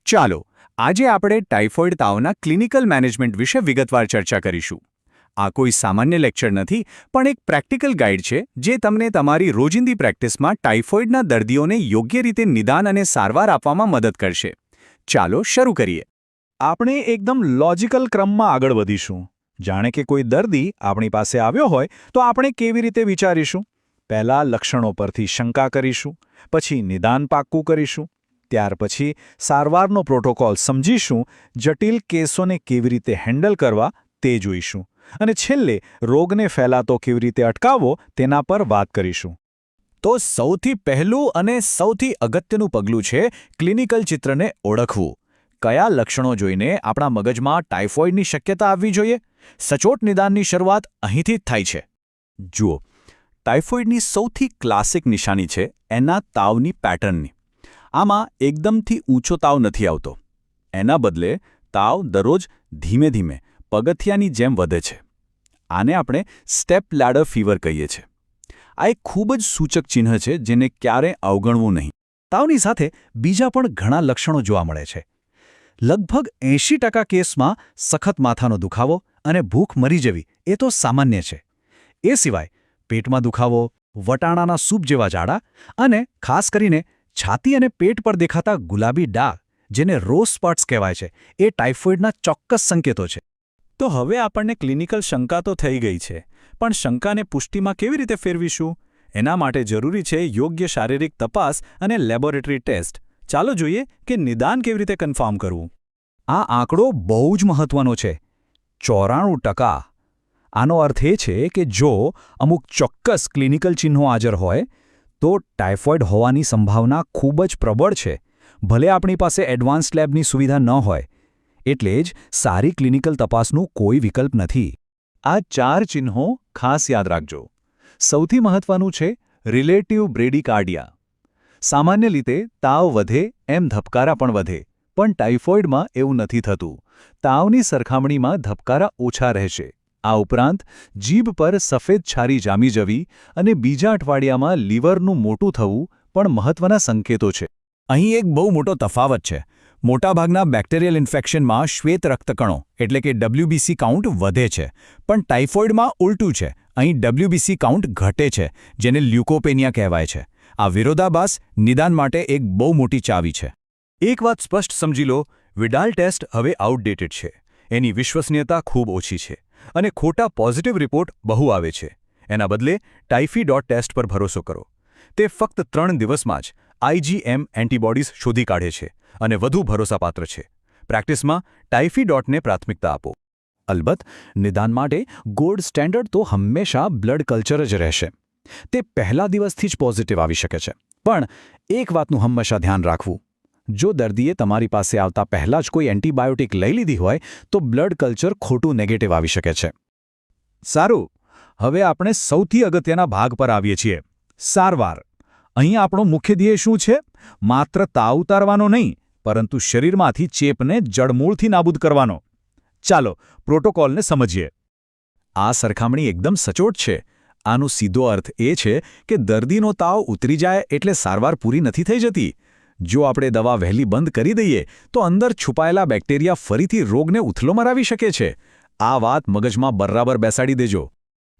ચાલો આજે આપણે ટાઇફોઇડ તાવના ક્લિનિકલ મેનેજમેન્ટ વિશે વિગતવાર ચર્ચા કરીશું. આ કોઈ સામાન્ય લેક્ચર નથી, પણ એક પ્રેક્ટિકલ ગાઈડ છે જે તમને તમારી રોજિંદી પ્રેક્ટિસમાં ટાઇફોઇડના દર્દીઓને યોગ્ય રીતે નિદાન અને સારવાર આપવામાં મદદ કરશે. ચાલો શરૂ કરીએ. આપણે એકદમ લોજિકલ ક્રમમાં આગળ વધીશું. જાણે કે કોઈ દર્દી આપણી પાસે આવ્યો હોય તો આપણે કેવી રીતે વિચારીશું? પહેલાં લક્ષણો પરથી શંકા કરીશું, પછી નિદાન પાક્કું કરીશું, ત્યાર પછી સારવારનો પ્રોટોકોલ સમજીશું, જટિલ કેસોને કેવી રીતે હેન્ડલ કરવા તે જોઈશું, અને છેલ્લે રોગને ફેલાતો કેવી રીતે અટકાવવો તેના પર વાત કરીશું. તો સૌથી પહેલું અને સૌથી અગત્યનું પગલું છે ક્લિનિકલ ચિત્રને ઓળખવું. કયા લક્ષણો જોઈને આપણા મગજમાં ટાઇફોઇડની શક્યતા આવવી જોઈએ? સચોટ નિદાનની શરૂઆત અહીંથી જ થાય છે. જુઓ, ટાઇફોઇડની સૌથી ક્લાસિક નિશાની છે એના તાવની પેટર્નની. આમાં એકદમથી ઊંચો તાવ નથી આવતો. એના બદલે તાવ દરરોજ ધીમે ધીમે પગથિયાની જેમ વધે છે. આને આપણે સ્ટેપ લેડર ફીવર કહીએ છીએ. આ એક ખૂબ જ સૂચક ચિહ્ન છે જેને ક્યારે અવગણવું નહીં. તાવની સાથે બીજા પણ ઘણા લક્ષણો જોવા મળે છે. લગભગ 80% કેસમાં સખત માથાનો દુખાવો અને ભૂખ મરી જવી એ તો સામાન્ય છે. એ સિવાય પેટમાં દુખાવો, વટાણાના સૂપ જેવા જાડા અને ખાસ કરીને છાતી અને પેટ પર દેખાતા ગુલાબી ડાઘ, જેને રોઝ સ્પોટ્સ કહેવાય છે, એ ટાઇફોઇડના ચોક્કસ સંકેતો છે. તો હવે આપણને ક્લિનિકલ શંકા તો થઈ ગઈ છે, પણ શંકાને પુષ્ટિમાં કેવી રીતે ફેરવીશું? એના માટે જરૂરી છે યોગ્ય શારીરિક તપાસ અને લેબોરેટરી ટેસ્ટ. ચાલો જોઈએ કે નિદાન કેવી રીતે કન્ફર્મ કરવું. આ આંકડો બહુ જ મહત્વનો છે. 94%. આનો અર્થ એ છે કે જો અમુક ચોક્કસ ક્લિનિકલ ચિહ્નો હાજર હોય તો ટાઇફોઇડ હોવાની સંભાવના ખૂબ જ પ્રબળ છે, ભલે આપણી પાસે એડવાન્સ્ડ લેબની સુવિધા ન હોય. એટલે જ સારી ક્લિનિકલ તપાસનું કોઈ વિકલ્પ નથી. આ 4 ચિહ્નો ખાસ યાદ રાખજો. સૌથી મહત્વનું છે રિલેટિવ બ્રેડિકાર્ડિયા. સામાન્ય રીતે તાવ વધે એમ ધબકારા પણ વધે, પણ ટાઇફોઇડમાં એવું નથી થતું. તાવની સરખામણીમાં ધબકારા ઓછા રહેશે. આ ઉપરાંત જીભ પર સફેદ છારી જામી જવી અને બીજા અઠવાડિયામાં લીવરનું મોટું થવું પણ મહત્વના સંકેતો છે. અહીં એક બહુ મોટો તફાવત છે. મોટાભાગના બેક્ટેરિયલ ઇન્ફેક્શનમાં શ્વેત રક્તકણો એટલે કે WBC કાઉન્ટ વધે છે, પણ ટાઇફોઇડમાં ઉલટું છે. અહીં WBC કાઉન્ટ ઘટે છે, જેને લ્યુકોપેનિયા કહેવાય છે. આ વિરોધાભાસ નિદાન માટે એક બહુ મોટી ચાવી છે. એક વાત સ્પષ્ટ સમજી લો, વિડાલ ટેસ્ટ હવે આઉટડેટેડ છે. એની વિશ્વસનીયતા ખૂબ ઓછી છે અને ખોટા પોઝિટિવ રિપોર્ટ બહુ આવે છે. એના બદલે ટાઇફી ટેસ્ટ પર ભરોસો કરો. તે ફક્ત 3 દિવસમાં જ IgM એન્ટીબોડીઝ શોધી કાઢે છે અને વધુ ભરોસાપાત્ર છે. પ્રેક્ટિસમાં ટાઇફી.ને પ્રાથમિકતા આપો. અલબત્ત, નિદાન માટે ગોલ્ડ સ્ટેન્ડર્ડ તો હંમેશા બ્લડ કલ્ચર જ રહેશે. તે પહેલા દિવસથી જ પોઝિટિવ આવી શકે છે. પણ એક વાતનું હંમેશા ધ્યાન રાખવું. જો દર્દીએ તમારી પાસે આવતા પહેલાં જ કોઈ એન્ટીબાયોટિક લઈ લીધી હોય તો બ્લડ કલ્ચર ખોટું નેગેટિવ આવી શકે છે. સારું, હવે આપણે સૌથી અગત્યના ભાગ પર આવીએ છીએ, સારવાર. અહીં આપણો મુખ્ય ધ્યેય શું છે? માત્ર તાવ ઉતારવાનો નહીં, પરંતુ શરીરમાંથી ચેપને જડમૂળથી નાબૂદ કરવાનો. ચાલો પ્રોટોકોલને સમજીએ. આ સરખામણી એકદમ સચોટ છે. આનો સીધો અર્થ એ છે કે દર્દીનો તાવ ઉતરી જાય એટલે સારવાર પૂરી નથી થઈ જતી. જો આપણે દવા વહેલી બંધ કરી દઈએ તો અંદર છુપાયેલા બેક્ટેરિયા ફરીથી રોગને ઉથલો મરાવી શકે છે. આ વાત મગજમાં બરાબર બેસાડી દેજો.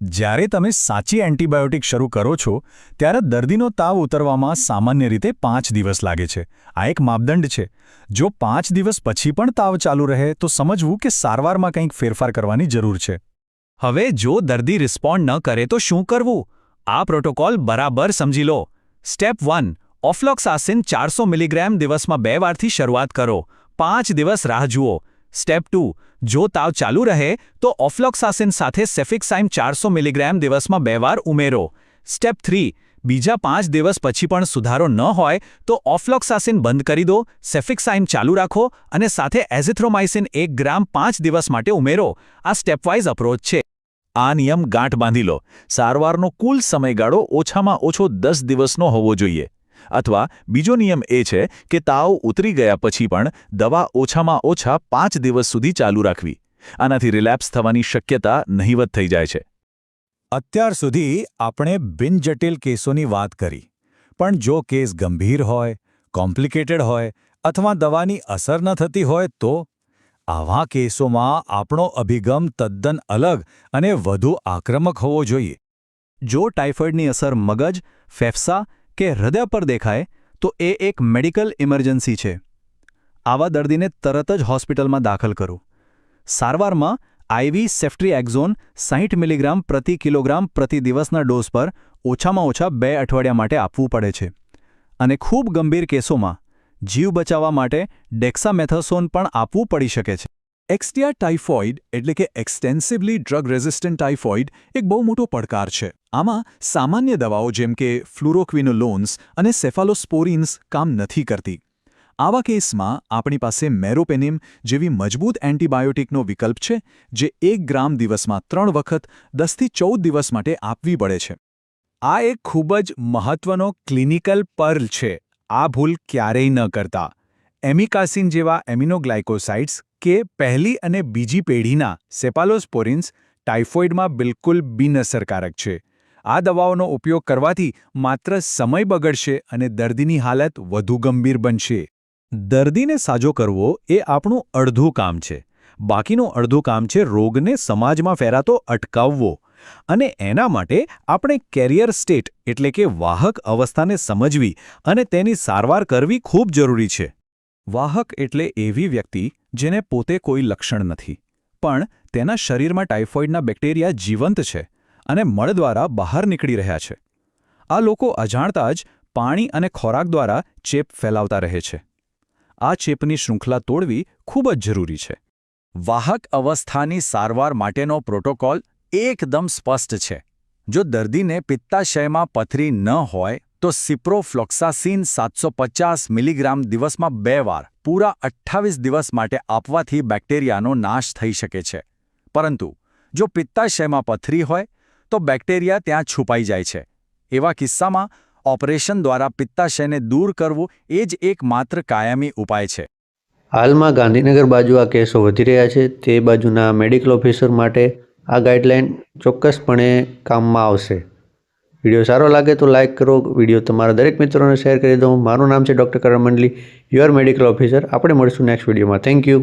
જ્યારે તમે સાચી એન્ટીબાયોટિક શરૂ કરો છો ત્યારે દર્દીનો તાવ ઉતરવામાં સામાન્ય રીતે 5 દિવસ લાગે છે. આ એક માપદંડ છે. જો 5 દિવસ પછી પણ તાવ ચાલુ રહે તો સમજવું કે સારવારમાં કંઈક ફેરફાર કરવાની જરૂર છે. હવે જો દર્દી રિસ્પોન્ડ ન કરે તો શું કરવું? આ પ્રોટોકોલ બરાબર સમજી લો. સ્ટેપ 1, ઓફ્લોક્સાસિન 400 મિલીગ્રામ દિવસમાં 2 વારથી શરૂઆત કરો. 5 દિવસ રાહ જુઓ. સ્ટેપ 2, જો તાવ ચાલુ રહે તો ઓફ્લોક્સાસિન સાથે સેફિક્સાઇમ 400 મિલીગ્રામ દિવસમાં 2 વાર ઉમેરો. સ્ટેપ 3, બીજા 5 દિવસ પછી પણ સુધારો ન હોય તો ઓફ્લોક્સાસિન બંધ કરી દો, સેફિક્સાઇમ ચાલુ રાખો અને સાથે એઝિથ્રોમાઇસિન 1 ગ્રામ 5 દિવસ માટે ઉમેરો. આ સ્ટેપવાઇઝ અપ્રોચ છે. આ નિયમ ગાંઠ બાંધી લો. સારવારનો કુલ સમયગાળો ઓછામાં ઓછો 10 દિવસનો હોવો જોઈએ. અથવા બીજો નિયમ એ છે કે તાવ ઉતરી ગયા પછી પણ દવા ઓછામાં ઓછા 5 દિવસ સુધી ચાલુ રાખવી. આનાથી રિલેપ્સ થવાની શક્યતા નહિવત થઈ જાય છે. અત્યાર સુધી આપણે બિનજટિલ કેસોની વાત કરી, પણ જો કેસ ગંભીર હોય, કોમ્પ્લિકેટેડ હોય અથવા દવાની અસર ન થતી હોય તો આવા કેસોમાં આપણો અભિગમ તદ્દન અલગ અને વધુ આક્રમક હોવો જોઈએ. જો ટાઇફોઇડની અસર મગજ, ફેફસા કે હૃદય પર દેખાય તો એ એક મેડિકલ ઇમરજન્સી છે. આવા દર્દીને તરત જ હોસ્પિટલમાં દાખલ કરો. સારવારમાં આઈવી સેફ્ટ્રીએક્ઝોન 60 મિલીગ્રામ પ્રતિ કિલોગ્રામ પ્રતિ દિવસના ડોઝ પર ઓછામાં ઓછા 2 અઠવાડિયા માટે આપવું પડે છે. અને ખૂબ ગંભીર કેસોમાં જીવ બચાવવા માટે ડેક્સામેથાસોન પણ આપવું પડી શકે છે. એક્સટીઆર ટાઇફોઇડ એટલે કે એક્સટેન્સિવલી ડ્રગ રેઝિસ્ટન્ટ ટાઇફોઇડ એક બહુ મોટો પડકાર છે. આમાં સામાન્ય દવાઓ જેમ કે ફ્લુરોક્વિનોલોન્સ અને સેફાલોસ્પોરિન્સ કામ નથી કરતી. આવા કેસમાં આપણી પાસે મેરોપેનિમ જેવી મજબૂત એન્ટીબાયોટિકનો વિકલ્પ છે, જે 1 ગ્રામ દિવસમાં 3 વખત 10 થી 14 દિવસ માટે આપવી પડે છે. આ એક ખૂબ જ મહત્વનો ક્લિનિકલ પર્લ છે. આ ભૂલ ક્યારેય ન કરતા. એમિકાસિન જેવા એમિનોગ્લાયકોસાઇડ્સ કે પહેલી અને બીજી પેઢીના સેફાલોસ્પોરિન્સ ટાઇફોઇડમાં બિલકુલ બિનઅસરકારક છે. આ દવાઓનો ઉપયોગ કરવાથી માત્ર સમય બગડશે અને દર્દીની હાલત વધુ ગંભીર બનશે. દર્દીને સાજો કરવો એ આપણું અડધું કામ છે. બાકીનું અડધું કામ છે રોગને સમાજમાં ફેલાતો અટકાવવો. અને એના માટે આપણે કેરિયર સ્ટેટ એટલે કે વાહક અવસ્થાને સમજવી અને તેની સારવાર કરવી ખૂબ જરૂરી છે. વાહક એટલે એવી વ્યક્તિ જેને પોતે કોઈ લક્ષણ નથી, પણ તેના શરીરમાં ટાઇફોઇડના બેક્ટેરિયા જીવંત છે અને મળ દ્વારા બહાર નીકળી રહ્યા છે. આ લોકો અજાણતા જ પાણી અને ખોરાક દ્વારા ચેપ ફેલાવતા રહે છે. આ ચેપની શૃંખલા તોડવી ખૂબ જ જરૂરી છે. વાહક અવસ્થાની સારવાર માટેનો પ્રોટોકોલ એકદમ સ્પષ્ટ છે. જો દર્દીને પિત્તાશયમાં પથરી ન હોય તો સિપ્રોફ્લોક્સાસિન 750 મિલીગ્રામ દિવસમાં 2 વાર પૂરા 28 દિવસ માટે આપવાથી બેક્ટેરિયાનો નાશ થઈ શકે છે. પરંતુ જો પિત્તાશયમાં પથરી હોય તો બેક્ટેરિયા ત્યાં છુપાઈ જાય છે. એવા કિસ્સામાં ઓપરેશન દ્વારા પિત્તાશયને દૂર કરવું એ જ એકમાત્ર કાયમી ઉપાય છે. હાલમાં ગાંધીનગર બાજુ આ કેસો વધી રહ્યા છે. તે બાજુના મેડિકલ ઓફિસર માટે આ ગાઈડલાઇન ચોક્કસપણે કામમાં આવશે. વિડીયો સારો લાગે તો લાઇક કરો. વિડીયો તમારા દરેક મિત્રોને શેર કરી દો. મારું નામ છે doctor Karan Mandali, your medical officer. આપણે મળીશું નેક્સ્ટ વિડીયોમાં. Thank you.